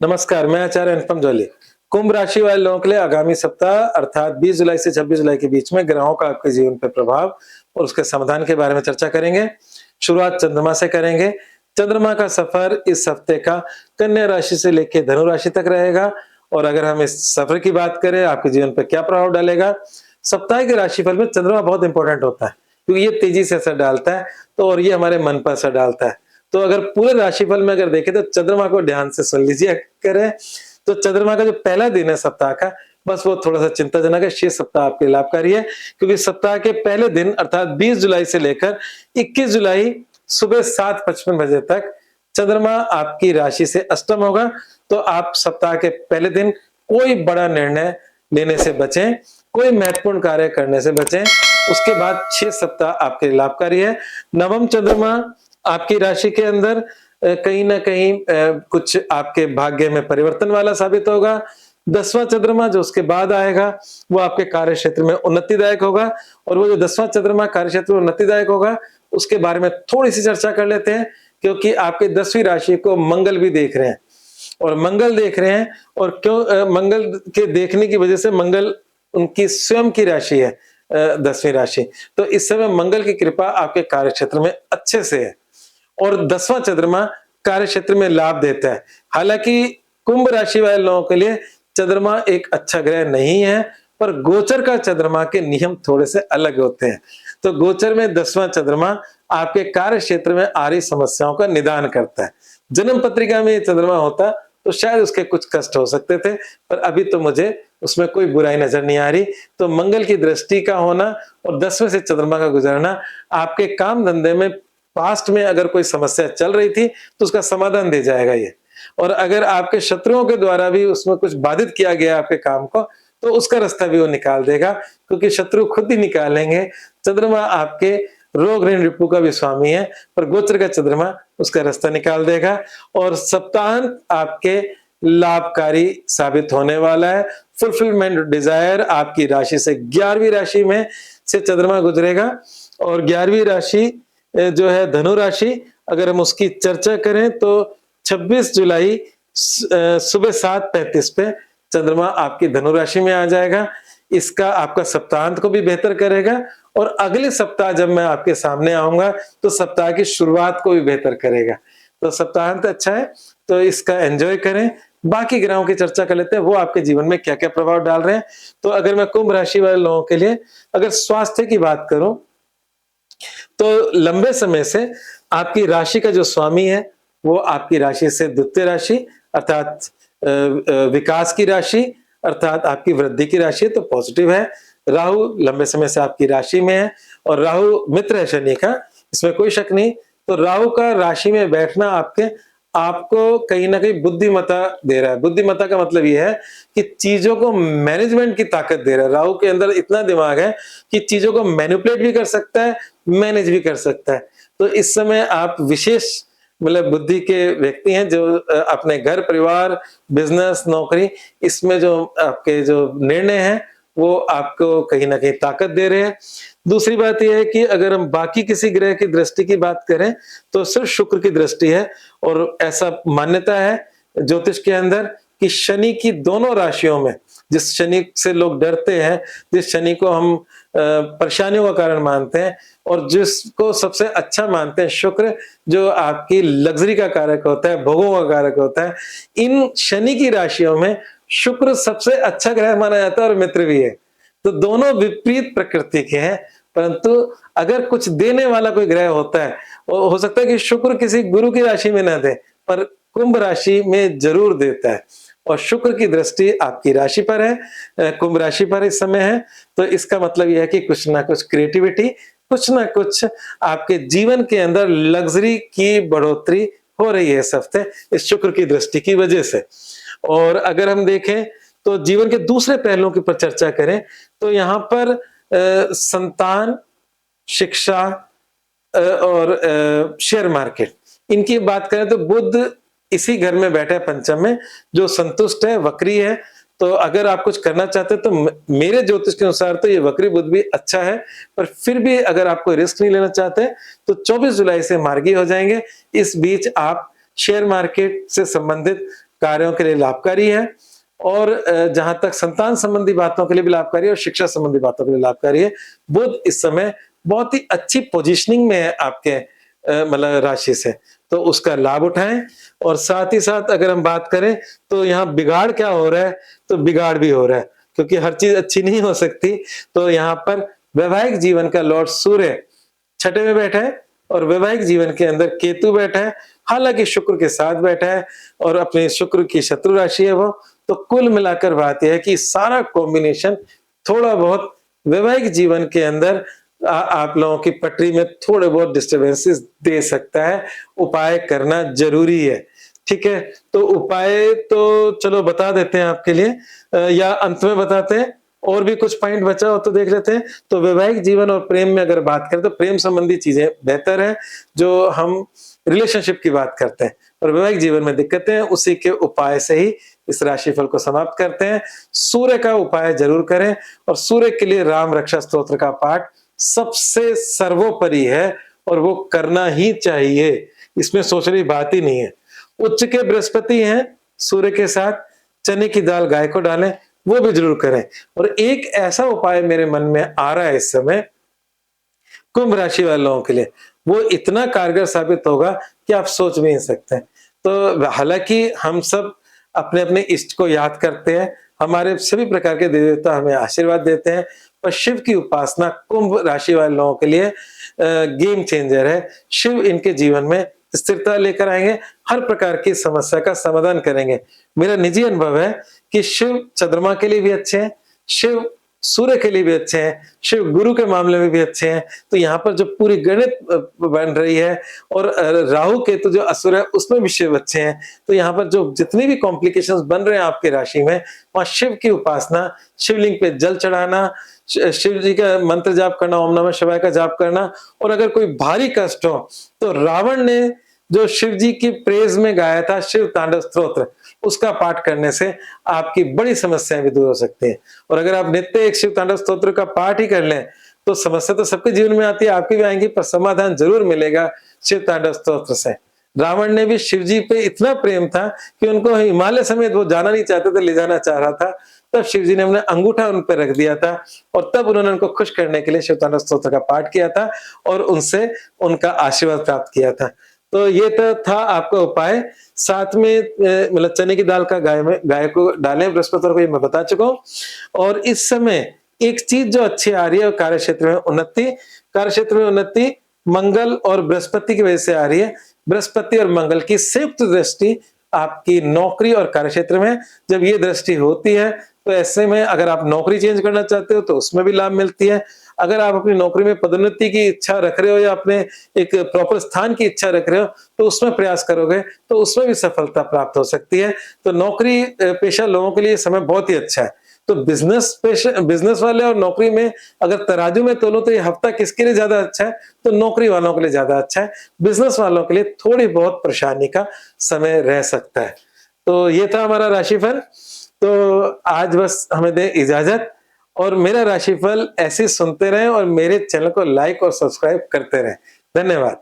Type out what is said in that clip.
नमस्कार, मैं आचार्य अनुपम जौली। कुंभ राशि वाले लोगों के लिए आगामी सप्ताह अर्थात 20 जुलाई से 26 जुलाई के बीच में ग्रहों का आपके जीवन पे प्रभाव और उसके समाधान के बारे में चर्चा करेंगे। शुरुआत चंद्रमा से करेंगे। चंद्रमा का सफर इस हफ्ते का कन्या राशि से लेके धनु राशि तक रहेगा और अगर हम इस सफर की बात करें आपके जीवन पे क्या प्रभाव डालेगा, सप्ताह के राशिफल में चंद्रमा बहुत इंपॉर्टेंट होता है क्योंकि ये तेजी से असर डालता है तो और ये हमारे मन पर असर डालता है। तो अगर पूरे राशिफल में अगर देखें तो चंद्रमा को ध्यान से सुन लीजिए करें तो चंद्रमा का जो पहला दिन है सप्ताह का बस वो थोड़ा सा चिंताजनक है। शेष सप्ताह आपके लाभकारी है क्योंकि सप्ताह के पहले दिन अर्थात 20 जुलाई से लेकर 21 जुलाई सुबह 7:55 बजे तक चंद्रमा आपकी राशि से अष्टम होगा। तो आप सप्ताह के पहले दिन कोई बड़ा निर्णय लेने से बचें, कोई महत्वपूर्ण कार्य करने से बचें। उसके बाद 6 सप्ताह आपके लिए लाभकारी है। नवम चंद्रमा आपकी राशि के अंदर कहीं ना कहीं कुछ आपके भाग्य में परिवर्तन वाला साबित होगा। 10वां चंद्रमा जो उसके बाद आएगा वो आपके कार्य क्षेत्र में उन्नतिदायक होगा और वो जो 10वां चंद्रमा कार्य क्षेत्र में उन्नतिदायक होगा उसके बारे में थोड़ी सी चर्चा कर लेते हैं क्योंकि आपके 10वीं राशि को मंगल भी देख रहे हैं और मंगल देख रहे हैं और क्यों मंगल के देखने की वजह से मंगल उनकी स्वयं की राशि है 10वीं राशि। तो इस समय मंगल की कृपा आपके कार्य क्षेत्र में अच्छे से है और 10वां चंद्रमा कार्य क्षेत्र में लाभ देता है। हालांकि कुंभ राशि वाले लोगों के लिए चंद्रमा एक अच्छा ग्रह नहीं है पर गोचर का चंद्रमा के नियम थोड़े से अलग होते हैं। तो गोचर में 10वां चंद्रमा आपके कार्य क्षेत्र में आ रही समस्याओं का निदान करता है। जन्म पत्रिका में ये चंद्रमा होता तो शायद उसके कुछ कष्ट हो सकते थे पर अभी तो मुझे उसमें कोई बुराई नजर नहीं आ रही। तो मंगल की दृष्टि का होना और 10वें से चंद्रमा का गुजरना आपके काम धंधे में पास्ट में अगर कोई समस्या चल रही थी तो उसका समाधान दे जाएगा ये। और अगर आपके शत्रुओं के द्वारा भी उसमें कुछ बाधित किया गया आपके काम को तो उसका रास्ता भी वो निकाल देगा क्योंकि शत्रु खुद ही निकालेंगे। चंद्रमा आपके रोग ऋण रिपु का भी स्वामी है पर गोचर का चंद्रमा उसका रास्ता निकाल देगा और सप्ताहांत आपके लाभकारी साबित होने वाला है। फुलफिलमेंट डिजायर आपकी राशि से 11वीं राशि में से चंद्रमा गुजरेगा और 11वीं राशि जो है धनु राशि, अगर हम उसकी चर्चा करें तो 26 जुलाई सुबह 7:35 पे चंद्रमा आपकी धनु राशि में आ जाएगा। इसका आपका सप्ताहांत को भी बेहतर करेगा और अगले सप्ताह जब मैं आपके सामने आऊंगा तो सप्ताह की शुरुआत को भी बेहतर करेगा। तो सप्ताहांत अच्छा है तो इसका एंजॉय करें। बाकी ग्रहों की चर्चा कर लेते हैं वो आपके जीवन में क्या क्या प्रभाव डाल रहे हैं। तो अगर मैं कुंभ राशि वाले लोगों के लिए अगर स्वास्थ्य की बात करूं तो लंबे समय से आपकी राशि का जो स्वामी है वो आपकी राशि से द्वितीय राशि अर्थात विकास की राशि अर्थात आपकी वृद्धि की राशि है तो पॉजिटिव है। राहु लंबे समय से आपकी राशि में है और राहु मित्र है शनि का, इसमें कोई शक नहीं। तो राहु का राशि में बैठना आपको कहीं ना कहीं बुद्धिमत्ता दे रहा है। बुद्धिमत्ता का मतलब यह है कि चीजों को मैनेजमेंट की ताकत दे रहा है। राहु के अंदर इतना दिमाग है कि चीजों को मैनिपुलेट भी कर सकता है, मैनेज भी कर सकता है। तो इस समय आप विशेष मतलब बुद्धि के व्यक्ति हैं जो अपने घर परिवार बिजनेस नौकरी इसमें जो आपके जो निर्णय हैं वो आपको कहीं ना कहीं ताकत दे रहे हैं। दूसरी बात यह है कि अगर हम बाकी किसी ग्रह की दृष्टि की बात करें तो सिर्फ शुक्र की दृष्टि है और ऐसा मान्यता है ज्योतिष के अंदर कि शनि की दोनों राशियों में, जिस शनि से लोग डरते हैं, जिस शनि को हम परेशानियों का कारण मानते हैं और जिसको सबसे अच्छा मानते हैं शुक्र जो आपकी लग्जरी का कारक होता है, भोगों का कारक होता है, इन शनि की राशियों में शुक्र सबसे अच्छा ग्रह माना जाता है और मित्र भी है। तो दोनों विपरीत प्रकृति के हैं परंतु अगर कुछ देने वाला कोई ग्रह होता है हो सकता है कि शुक्र किसी गुरु की राशि में ना दे पर कुंभ राशि में जरूर देता है और शुक्र की दृष्टि आपकी राशि पर है, कुंभ राशि पर इस समय है। तो इसका मतलब यह है कि कुछ ना कुछ क्रिएटिविटी, कुछ ना कुछ आपके जीवन के अंदर लग्जरी की बढ़ोतरी हो रही है इस हफ्ते इस शुक्र की दृष्टि की वजह से। और अगर हम देखें तो जीवन के दूसरे पहलुओं की पर चर्चा करें तो यहाँ पर संतान, शिक्षा और शेयर मार्केट इनकी बात करें तो बुध इसी घर में बैठा है पंचम में जो संतुष्ट है, वक्री है। तो अगर आप कुछ करना चाहते हैं तो मेरे ज्योतिष के अनुसार तो ये वक्री बुध भी अच्छा है पर फिर भी अगर आप कोई रिस्क नहीं लेना चाहते तो 24 जुलाई से मार्गी हो जाएंगे। इस बीच आप शेयर मार्केट से संबंधित कार्यों के लिए लाभकारी है और जहां तक संतान संबंधी बातों के लिए भी लाभकारी है और शिक्षा संबंधी बातों के लिए लाभकारी है। बुध इस समय बहुत ही अच्छी पोजीशनिंग में है आपके मतलब राशि से, तो उसका लाभ उठाएं। और साथ ही साथ अगर हम बात करें तो यहाँ बिगाड़ क्या हो रहा है, तो बिगाड़ भी हो रहा है क्योंकि हर चीज अच्छी नहीं हो सकती। तो यहाँ पर वैवाहिक जीवन का लॉर्ड सूर्य छठे में बैठा है और वैवाहिक जीवन के अंदर केतु बैठा है, हालांकि शुक्र के साथ बैठा है और अपने शुक्र की शत्रु राशि है वो। तो कुल मिलाकर बात यह है कि सारा कॉम्बिनेशन थोड़ा बहुत वैवाहिक जीवन के अंदर आप लोगों की पटरी में थोड़े बहुत डिस्टर्बेंसेस दे सकता है। उपाय करना जरूरी है, ठीक है। तो उपाय तो चलो बता देते हैं आपके लिए या अंत में बताते हैं, और भी कुछ पॉइंट बचा हो तो देख लेते हैं। तो वैवाहिक जीवन और प्रेम में अगर बात करें तो प्रेम संबंधी चीजें बेहतर है, जो हम रिलेशनशिप की बात करते हैं, और वैवाहिक जीवन में दिक्कतें हैं, उसी के उपाय से ही इस राशिफल को समाप्त करते हैं। सूर्य का उपाय जरूर करें और सूर्य के लिए राम रक्षा स्तोत्र का पाठ सबसे सर्वोपरि है और वो करना ही चाहिए, इसमें सोचने की बात ही नहीं है। उच्च के बृहस्पति हैं, सूर्य के साथ चने की दाल गाय को डालें, वो भी जरूर करें। और एक ऐसा उपाय मेरे मन में आ रहा है इस समय कुंभ राशि वाले लोगों के लिए, वो इतना कारगर साबित होगा कि आप सोच भी नहीं सकते। तो हालांकि हम सब अपने अपने इष्ट को याद करते हैं, हमारे सभी प्रकार के देवी देवता हमें आशीर्वाद देते हैं, पर शिव की उपासना कुंभ राशि वाले लोगों के लिए गेम चेंजर है। शिव इनके जीवन में स्थिरता लेकर आएंगे, हर प्रकार की समस्या का समाधान करेंगे। मेरा निजी अनुभव है कि शिव चंद्रमा के लिए भी अच्छे हैं, शिव सूर्य के लिए भी अच्छे हैं, शिव गुरु के मामले में भी अच्छे हैं। तो यहाँ पर जो पूरी गणित बन रही है और राहु केतु जो असुर है उसमें भी शिव अच्छे हैं। तो यहाँ पर जो जितनी भी कॉम्प्लिकेशंस बन रहे हैं आपकी राशि में, वहां शिव की उपासना, शिवलिंग पे जल चढ़ाना, शिव जी का मंत्र जाप करना, ओम नमः शिवाय का जाप करना। और अगर कोई भारी कष्ट हो तो रावण ने जो शिव जी की प्रेज में गाया था शिव तांडव स्तोत्र, उसका पाठ करने से आपकी बड़ी समस्याएं भी दूर हो सकती हैं। और अगर आप नित्य एक शिव तांडव स्तोत्र का पाठ ही कर लें तो समस्या तो सबके जीवन में आती है, आपकी भी आएंगी, पर समाधान जरूर मिलेगा शिव तांडव स्तोत्र से। रावण ने भी शिव जी पे इतना प्रेम था कि उनको हिमालय समेत वो जाना नहीं चाहते थे, ले जाना चाह रहा था, तब शिव जी ने अपना अंगूठा उन पर रख दिया था और तब उन्होंने उनको खुश करने के लिए शिव तांडव स्तोत्र का पाठ किया था और उनसे उनका आशीर्वाद प्राप्त किया था। तो ये तो था आपका उपाय। साथ में मतलब चने की दाल का गाय को डालें बृहस्पतिवार को, ये मैं बता चुका हूँ। और इस समय एक चीज जो अच्छी आ रही है कार्य क्षेत्र में उन्नति, कार्य क्षेत्र में उन्नति मंगल और बृहस्पति की वजह से आ रही है। बृहस्पति और मंगल की संयुक्त दृष्टि आपकी नौकरी और कार्य क्षेत्र में जब ये दृष्टि होती है तो ऐसे में अगर आप नौकरी चेंज करना चाहते हो तो उसमें भी लाभ मिलती है। अगर आप अपनी नौकरी में पदोन्नति की इच्छा रख रहे हो या अपने एक प्रॉपर स्थान की इच्छा रख रहे हो तो उसमें प्रयास करोगे तो उसमें भी सफलता प्राप्त हो सकती है। तो नौकरी पेशा लोगों के लिए समय बहुत ही अच्छा है। तो बिजनेस वाले और नौकरी में अगर तराजू में तोलो तो ये हफ्ता किसके लिए ज्यादा अच्छा है, तो नौकरी वालों के लिए ज्यादा अच्छा है। बिजनेस वालों के लिए थोड़ी बहुत परेशानी का समय रह सकता है। तो ये था हमारा राशिफल। तो आज बस हमें दे इजाजत, और मेरा राशिफल ऐसे सुनते रहें और मेरे चैनल को लाइक और सब्सक्राइब करते रहें। धन्यवाद।